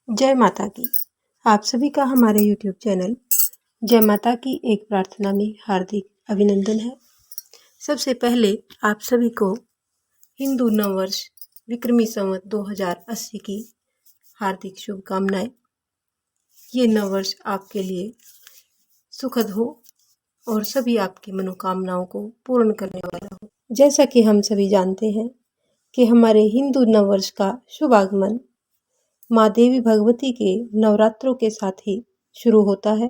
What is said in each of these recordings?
जय माता की। आप सभी का हमारे YouTube चैनल जय माता की एक प्रार्थना में हार्दिक अभिनंदन है। सबसे पहले आप सभी को हिंदू नववर्ष विक्रमी संवत 2080 की हार्दिक शुभकामनाएं। ये नववर्ष आपके लिए सुखद हो और सभी आपकी मनोकामनाओं को पूर्ण करने वाला हो। जैसा कि हम सभी जानते हैं कि हमारे हिंदू नववर्ष का शुभ आगमन माँ देवी भगवती के नवरात्रों के साथ ही शुरू होता है।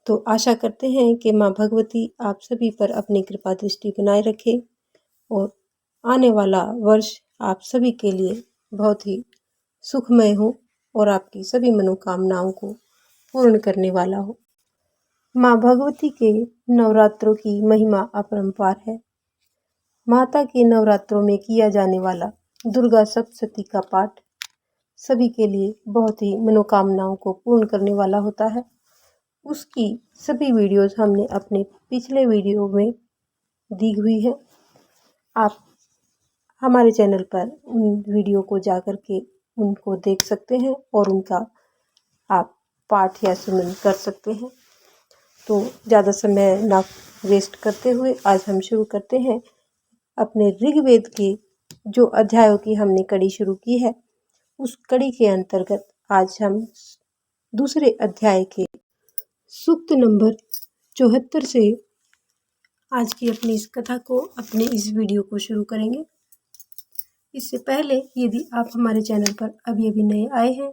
तो आशा करते हैं कि माँ भगवती आप सभी पर अपनी कृपा दृष्टि बनाए रखे और आने वाला वर्ष आप सभी के लिए बहुत ही सुखमय हो और आपकी सभी मनोकामनाओं को पूर्ण करने वाला हो। माँ भगवती के नवरात्रों की महिमा अपरंपार है। माता के नवरात्रों में किया जाने वाला दुर्गा सप्तशती का पाठ सभी के लिए बहुत ही मनोकामनाओं को पूर्ण करने वाला होता है। उसकी सभी वीडियोस हमने अपने पिछले वीडियो में दी हुई है। आप हमारे चैनल पर उन वीडियो को जाकर के उनको देख सकते हैं और उनका आप पाठ या सुमन कर सकते हैं। तो ज़्यादा समय ना वेस्ट करते हुए आज हम शुरू करते हैं अपने ऋग्वेद के जो अध्यायों की हमने कड़ी शुरू की है। उस कड़ी के अंतर्गत आज हम दूसरे अध्याय के सूक्त नंबर 74 से आज की अपनी इस कथा को अपने इस वीडियो को शुरू करेंगे। इससे पहले यदि आप हमारे चैनल पर अभी नए आए हैं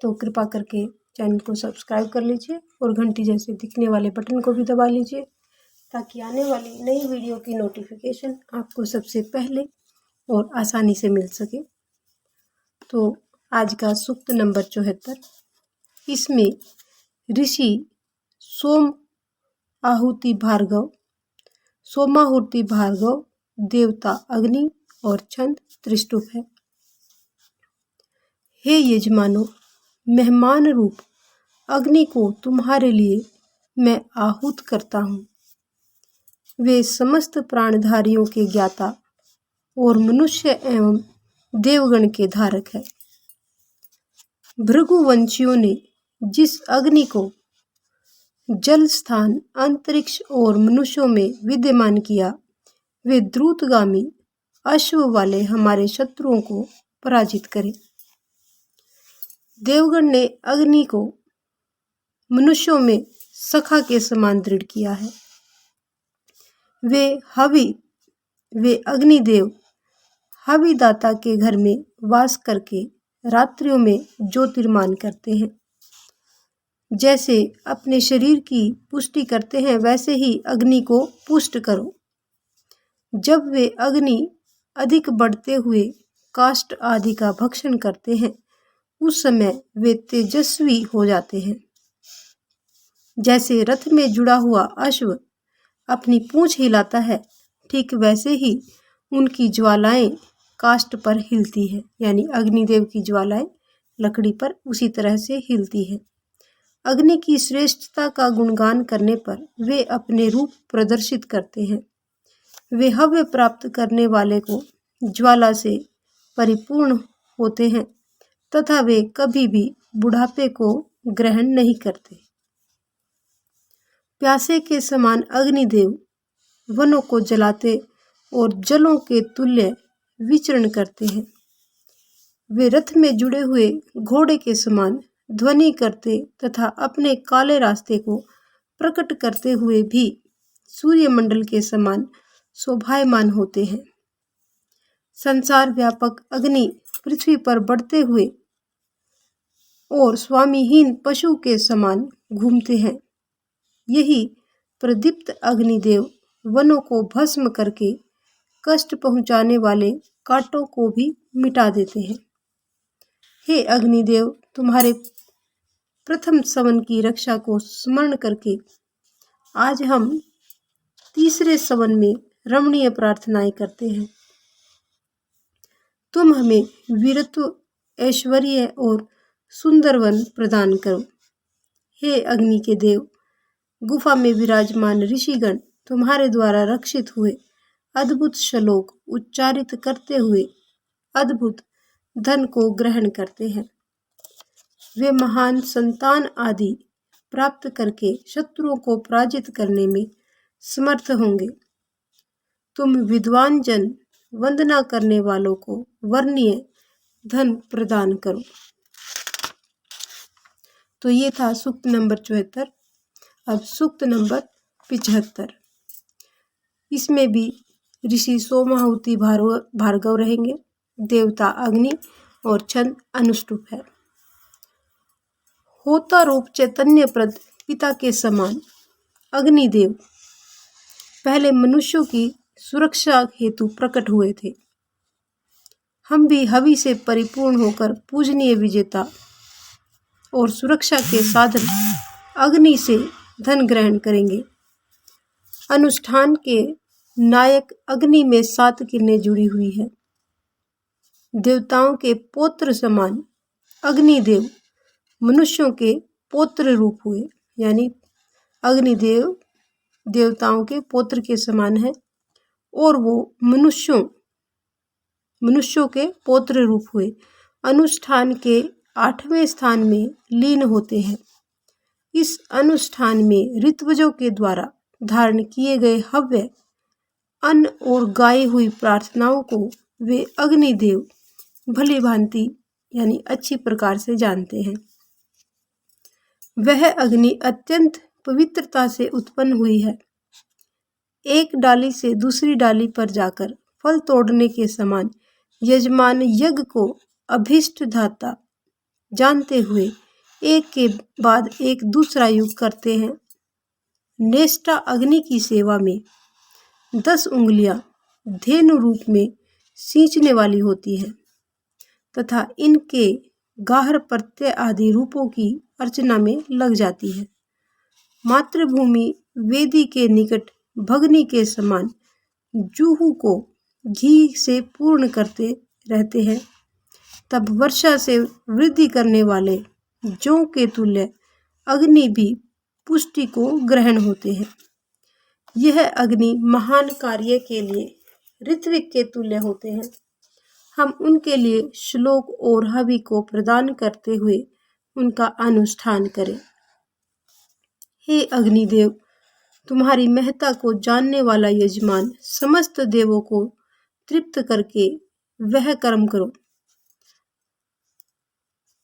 तो कृपा करके चैनल को सब्सक्राइब कर लीजिए और घंटी जैसे दिखने वाले बटन को भी दबा लीजिए ताकि आने वाली नई वीडियो की नोटिफिकेशन आपको सबसे पहले और आसानी से मिल सके। तो आज का सूक्त नंबर 74, इसमें ऋषि सोमाहुति भार्गव, देवता अग्नि और छंद त्रिष्टुप है। हे यजमानो, मेहमान रूप अग्नि को तुम्हारे लिए मैं आहूत करता हूँ। वे समस्त प्राणधारियों के ज्ञाता और मनुष्य एवं देवगण के धारक है। भृगुवंशियों ने जिस अग्नि को जल स्थान, अंतरिक्ष और मनुष्यों में विद्यमान किया, वे द्रुतगामी अश्व वाले हमारे शत्रुओं को पराजित करे। देवगण ने अग्नि को मनुष्यों में सखा के समान दृढ़ किया है। वे अग्निदेव हविदाता के घर में वास करके रात्रियों में ज्योतिर्मान करते हैं। जैसे अपने शरीर की पुष्टि करते हैं वैसे ही अग्नि को पुष्ट करो। जब वे अग्नि अधिक बढ़ते हुए काष्ठ आदि का भक्षण करते हैं उस समय वे तेजस्वी हो जाते हैं। जैसे रथ में जुड़ा हुआ अश्व अपनी पूंछ हिलाता है, ठीक वैसे ही उनकी ज्वालाएं काष्ठ पर हिलती है, यानी अग्निदेव की ज्वालाएं लकड़ी पर उसी तरह से हिलती है। अग्नि की श्रेष्ठता का गुणगान करने पर वे अपने रूप प्रदर्शित करते हैं। वे हव्य प्राप्त करने वाले को ज्वाला से परिपूर्ण होते हैं तथा वे कभी भी बुढ़ापे को ग्रहण नहीं करते। प्यासे के समान अग्निदेव वनों को जलाते और जलों के तुल्य विचरण करते हैं। वे रथ में जुड़े हुए घोड़े के समान ध्वनि करते तथा अपने काले रास्ते को प्रकट करते हुए भी सूर्यमंडल के समान शोभायमान होते हैं। संसार व्यापक अग्नि पृथ्वी पर बढ़ते हुए और स्वामीहीन पशु के समान घूमते हैं। यही प्रदीप्त अग्निदेव वनों को भस्म करके कष्ट पहुंचाने वाले कांटों को भी मिटा देते हैं। हे अग्निदेव, तुम्हारे प्रथम सवन की रक्षा को स्मरण करके आज हम तीसरे सवन में रमणीय प्रार्थनाएं करते हैं। तुम हमें वीरत्व, ऐश्वर्य और सुंदर वन प्रदान करो। हे अग्नि के देव, गुफा में विराजमान ऋषिगण तुम्हारे द्वारा रक्षित हुए अद्भुत श्लोक उच्चारित करते हुए अद्भुत धन को ग्रहण करते हैं। वे महान संतान आदि प्राप्त करके शत्रुओं को पराजित करने में समर्थ होंगे। तुम विद्वान जन वंदना करने वालों को वर्णीय धन प्रदान करो। तो ये था सूक्त नंबर 74। अब सूक्त नंबर 75। इसमें भी ऋषि सोमाहुति भार्गव रहेंगे, देवता अग्नि और छंद अनुष्टुप है। होता रूप चैतन्य प्रद पिता के समान अग्निदेव पहले मनुष्यों की सुरक्षा हेतु प्रकट हुए थे। हम भी हवि से परिपूर्ण होकर पूजनीय विजेता और सुरक्षा के साधन अग्नि से धन ग्रहण करेंगे। अनुष्ठान के नायक अग्नि में 7 किरणें जुड़ी हुई है। देवताओं के पौत्र समान अग्निदेव मनुष्यों के पौत्र रूप हुए, यानी अग्निदेव देवताओं के पौत्र के समान है और वो मनुष्यों के पौत्र रूप हुए अनुष्ठान के 8वें स्थान में लीन होते हैं। इस अनुष्ठान में ऋत्विजों के द्वारा धारण किए गए हव्य अन्न और गाई हुई प्रार्थनाओं को वे अग्निदेव भली भांति यानी अच्छी प्रकार से जानते हैं। वह अग्नि अत्यंत पवित्रता से उत्पन्न हुई है। एक डाली से दूसरी डाली पर जाकर फल तोड़ने के समान यजमान यज्ञ को अभिष्ट धाता जानते हुए एक के बाद एक दूसरा युग करते हैं। नेष्ठा अग्नि की सेवा में 10 उंगलियां धेनु रूप में सींचने वाली होती है तथा इनके गाहर प्रत्यय आदि रूपों की अर्चना में लग जाती है। मातृभूमि वेदी के निकट भगनी के समान जूहू को घी से पूर्ण करते रहते हैं। तब वर्षा से वृद्धि करने वाले जौ के तुल्य अग्नि भी पुष्टि को ग्रहण होते हैं। यह अग्नि महान कार्य के लिए ऋत्विक के तुल्य होते हैं। हम उनके लिए श्लोक और हवि को प्रदान करते हुए उनका अनुष्ठान करें। हे अग्निदेव, तुम्हारी महत्ता को जानने वाला यजमान समस्त देवों को तृप्त करके वह कर्म करो।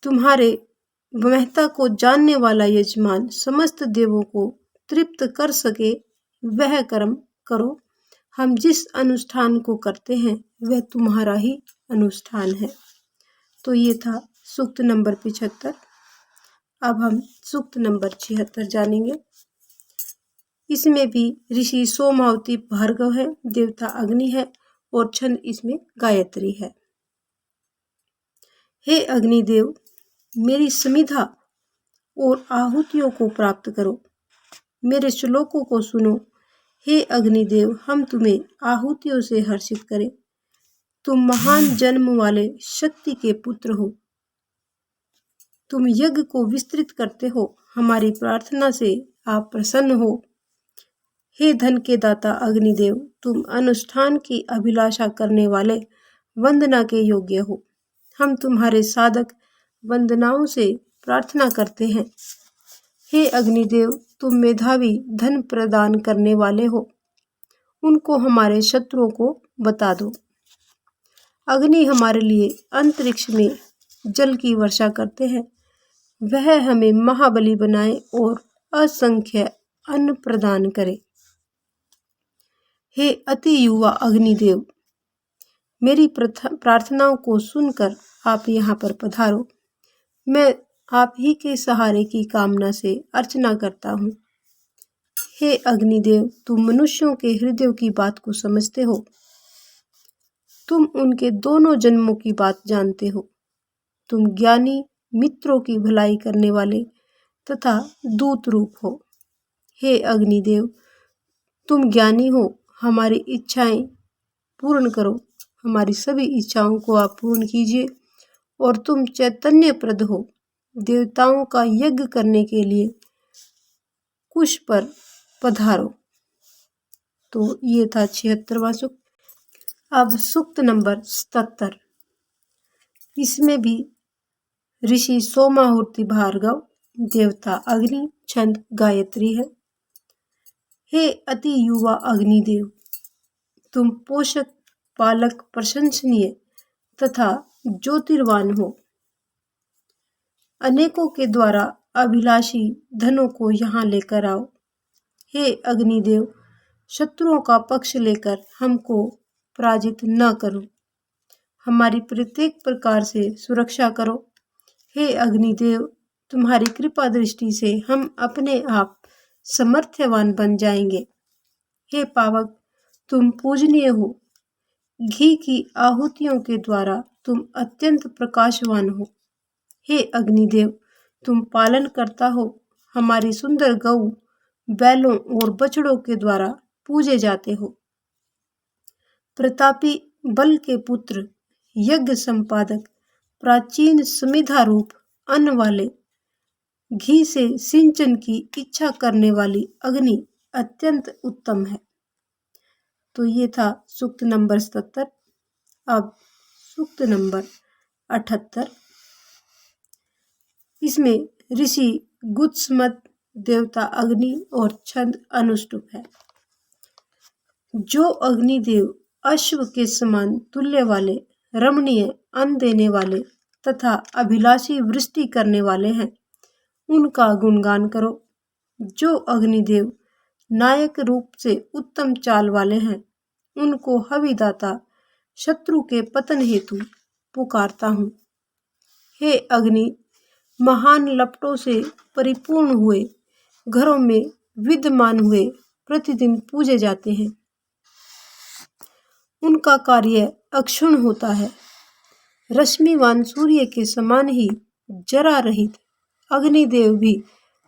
तुम्हारे महत्ता को जानने वाला यजमान समस्त देवों को तृप्त कर सके वह कर्म करो। हम जिस अनुष्ठान को करते हैं वह तुम्हारा ही अनुष्ठान है। तो ये था सूक्त नंबर 75। अब हम सूक्त नंबर 76 जानेंगे। इसमें भी ऋषि सोमावती भार्गव है, देवता अग्नि है और छंद इसमें गायत्री है। हे अग्निदेव, मेरी समिधा और आहुतियों को प्राप्त करो। मेरे श्लोकों को सुनो। हे अग्निदेव, हम तुम्हें आहुतियों से हर्षित करें। तुम महान जन्म वाले शक्ति के पुत्र हो। तुम यज्ञ को विस्तृत करते हो। हमारी प्रार्थना से आप प्रसन्न हो। हे धन के दाता अग्निदेव, तुम अनुष्ठान की अभिलाषा करने वाले वंदना के योग्य हो। हम तुम्हारे साधक वंदनाओं से प्रार्थना करते हैं। हे अग्निदेव, तुम मेधावी धन प्रदान करने वाले हो। उनको हमारे शत्रुओं को बता दो। अग्नि हमारे लिए अंतरिक्ष में जल की वर्षा करते हैं। वह हमें महाबली बनाए और असंख्य अन्न प्रदान करे। हे अति युवा अग्निदेव, मेरी प्रार्थनाओं को सुनकर आप यहाँ पर पधारो। मैं आप ही के सहारे की कामना से अर्चना करता हूँ। हे अग्निदेव, तुम मनुष्यों के हृदय की बात को समझते हो। तुम उनके दोनों जन्मों की बात जानते हो। तुम ज्ञानी मित्रों की भलाई करने वाले तथा दूत रूप हो। हे अग्निदेव, तुम ज्ञानी हो। हमारी इच्छाएं पूर्ण करो। हमारी सभी इच्छाओं को आप पूर्ण कीजिए और तुम चैतन्य प्रद हो। देवताओं का यज्ञ करने के लिए कुश पर पधारो। तो ये था 76वां सूक्त। अब सूक्त नंबर 77। इसमें भी ऋषि सोमाहुति भार्गव, देवता अग्नि, छंद गायत्री है। हे अति युवा अग्निदेव, तुम पोषक, पालक, प्रशंसनीय तथा ज्योतिर्वान हो। अनेकों के द्वारा अभिलाषी धनों को यहाँ लेकर आओ। हे अग्निदेव, शत्रुओं का पक्ष लेकर हमको पराजित न करो, हमारी प्रत्येक प्रकार से सुरक्षा करो। हे अग्निदेव, तुम्हारी कृपा दृष्टि से हम अपने आप समर्थ्यवान बन जाएंगे। हे पावक, तुम पूजनीय हो। घी की आहुतियों के द्वारा तुम अत्यंत प्रकाशवान हो। हे अग्निदेव, तुम पालन करता हो। हमारी सुंदर गऊ, बैलों और बछड़ों के द्वारा पूजे जाते हो। प्रतापी बल के पुत्र, यज्ञ संपादक, प्राचीन समिधा रूप अन्न वाले, घी से सिंचन की इच्छा करने वाली अग्नि अत्यंत उत्तम है। तो ये था सूक्त नंबर 77। अब सूक्त नंबर 78। इसमें ऋषि गुत्समत, देवता अग्नि और छंद अनुष्टुप है। जो अग्निदेव अश्व के समान तुल्य वाले, रमणीय, अन्न देने वाले तथा अभिलाषी वृष्टि करने वाले हैं, उनका गुणगान करो। जो अग्निदेव नायक रूप से उत्तम चाल वाले हैं, उनको हविदाता शत्रु के पतन हेतु पुकारता हूँ। हे अग्नि, महान लपटों से परिपूर्ण हुए घरों में विद्यमान हुए प्रतिदिन पूजे जाते हैं। उनका कार्य अक्षुण्ण होता है। रश्मिवान सूर्य के समान ही जरा रहित अग्निदेव भी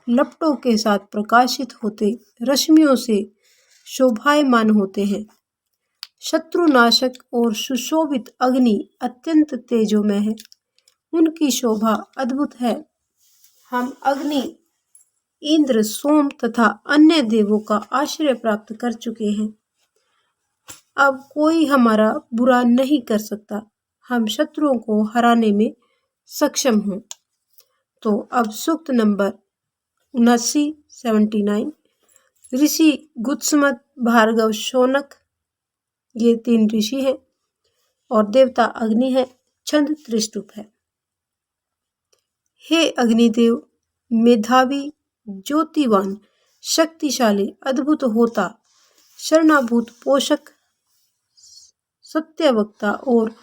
लपटों के साथ प्रकाशित होते रश्मियों से शोभायमान होते हैं। शत्रुनाशक और सुशोभित अग्नि अत्यंत तेजोमय है। उनकी शोभा अद्भुत है। हम अग्नि, इंद्र, सोम तथा अन्य देवों का आश्रय प्राप्त कर चुके हैं। अब कोई हमारा बुरा नहीं कर सकता। हम शत्रुओं को हराने में सक्षम हों। तो अब सूक्त नंबर 79 ऋषि गुत्समत, भार्गव, शौनक, ये 3 ऋषि हैं और देवता अग्नि है। छंद त्रिष्टुप है। हे अग्निदेव, मेधावी, ज्योतिवान, शक्तिशाली, अद्भुत होता, शरणाभूत, पोषक, सत्यवक्ता और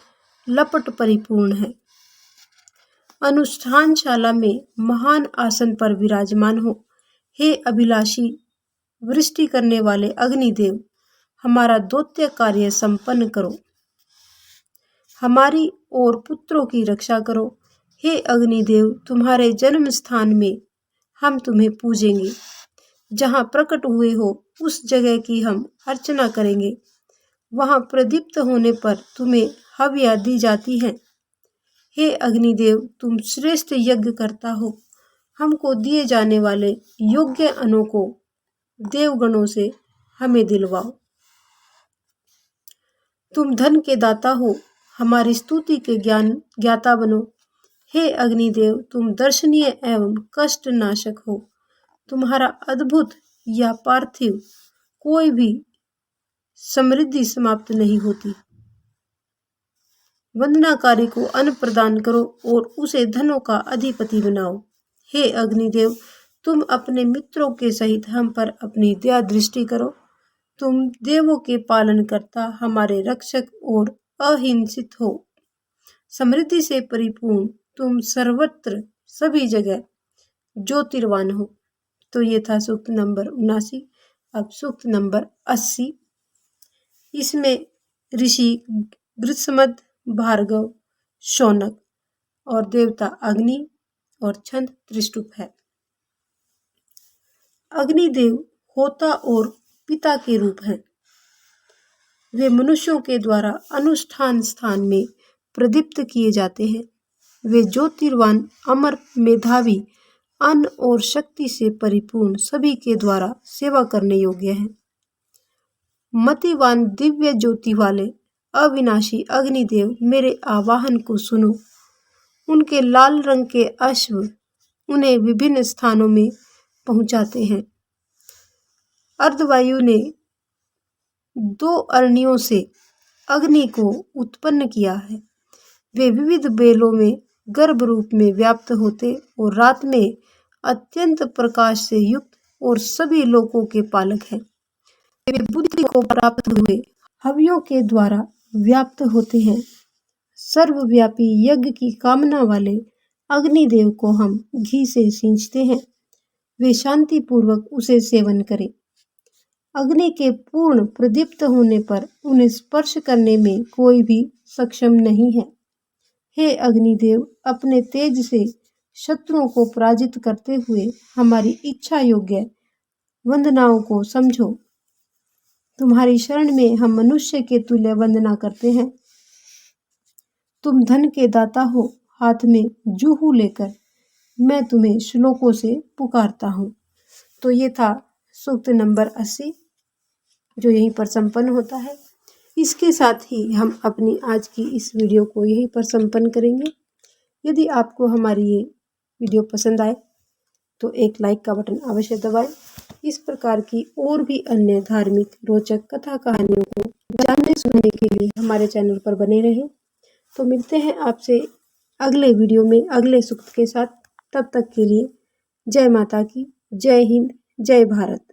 लपट परिपूर्ण है। अनुष्ठानशाला में महान आसन पर विराजमान हो। हे अभिलाषी, वृष्टि करने वाले अग्निदेव, हमारा दौत्य कार्य संपन्न करो। हमारी और पुत्रों की रक्षा करो। हे अग्निदेव, तुम्हारे जन्म स्थान में हम तुम्हें पूजेंगे। जहाँ प्रकट हुए हो उस जगह की हम अर्चना करेंगे। वहाँ प्रदीप्त होने पर तुम्हें हव्या दी जाती है। हे अग्निदेव, तुम श्रेष्ठ यज्ञ करता हो। हमको दिए जाने वाले योग्य अन्नों को देवगणों से हमें दिलवाओ। तुम धन के दाता हो, हमारी स्तुति के ज्ञाता बनो। हे अग्निदेव, तुम दर्शनीय एवं कष्ट नाशक हो। तुम्हारा अद्भुत या पार्थिव कोई भी समृद्धि समाप्त नहीं होती। वंदनाकारी को अन्न प्रदान करो और उसे धनों का अधिपति बनाओ। हे अग्निदेव, तुम अपने मित्रों के सहित हम पर अपनी दया दृष्टि करो। तुम देवों के पालन करता, हमारे रक्षक और अहिंसित हो। समृद्धि से परिपूर्ण तुम सर्वत्र सभी जगह ज्योतिर्वान हो। तो ये था सूक्त नंबर 79। अब सूक्त नंबर 80। इसमें ऋषि गुत्समत, भार्गव, शौनक और देवता अग्नि और छंद त्रिष्टुप है। अग्निदेव होता और पिता के रूप हैं। वे मनुष्यों के द्वारा अनुष्ठान स्थान में प्रदीप्त किए जाते हैं। वे ज्योतिर्वान, अमर, मेधावी, अन्न और शक्ति से परिपूर्ण सभी के द्वारा सेवा करने योग्य हैं। मतिवान, दिव्य ज्योति वाले अविनाशी अग्निदेव, मेरे आवाहन को सुनो। उनके लाल रंग के अश्व उन्हें विभिन्न स्थानों में पहुंचाते हैं। अर्धवायु ने 2 अरणियों से अग्नि को उत्पन्न किया है। वे विविध बेलों में गर्भ रूप में व्याप्त होते और रात में अत्यंत प्रकाश से युक्त और सभी लोकों के पालक हैं। वे बुद्धि को प्राप्त हुए हवियों के द्वारा व्याप्त होते हैं। सर्वव्यापी यज्ञ की कामना वाले अग्निदेव को हम घी से सींचते हैं। वे शांति पूर्वक उसे सेवन करें। अग्नि के पूर्ण प्रदीप्त होने पर उन्हें स्पर्श करने में कोई भी सक्षम नहीं है। हे अग्निदेव, अपने तेज से शत्रुओं को पराजित करते हुए हमारी इच्छा योग्य वंदनाओं को समझो। तुम्हारी शरण में हम मनुष्य के तुल्य वंदना करते हैं। तुम धन के दाता हो, हाथ में जूहू लेकर मैं तुम्हें श्लोकों से पुकारता हूँ। तो ये था सूक्त नंबर 80 जो यहीं पर संपन्न होता है। इसके साथ ही हम अपनी आज की इस वीडियो को यहीं पर संपन्न करेंगे। यदि आपको हमारी ये वीडियो पसंद आए तो एक लाइक का बटन अवश्य दबाएं। इस प्रकार की और भी अन्य धार्मिक रोचक कथा कहानियों को जानने सुनने के लिए हमारे चैनल पर बने रहें। तो मिलते हैं आपसे अगले वीडियो में अगले सूक्त के साथ। तब तक के लिए जय माता की, जय हिंद, जय भारत।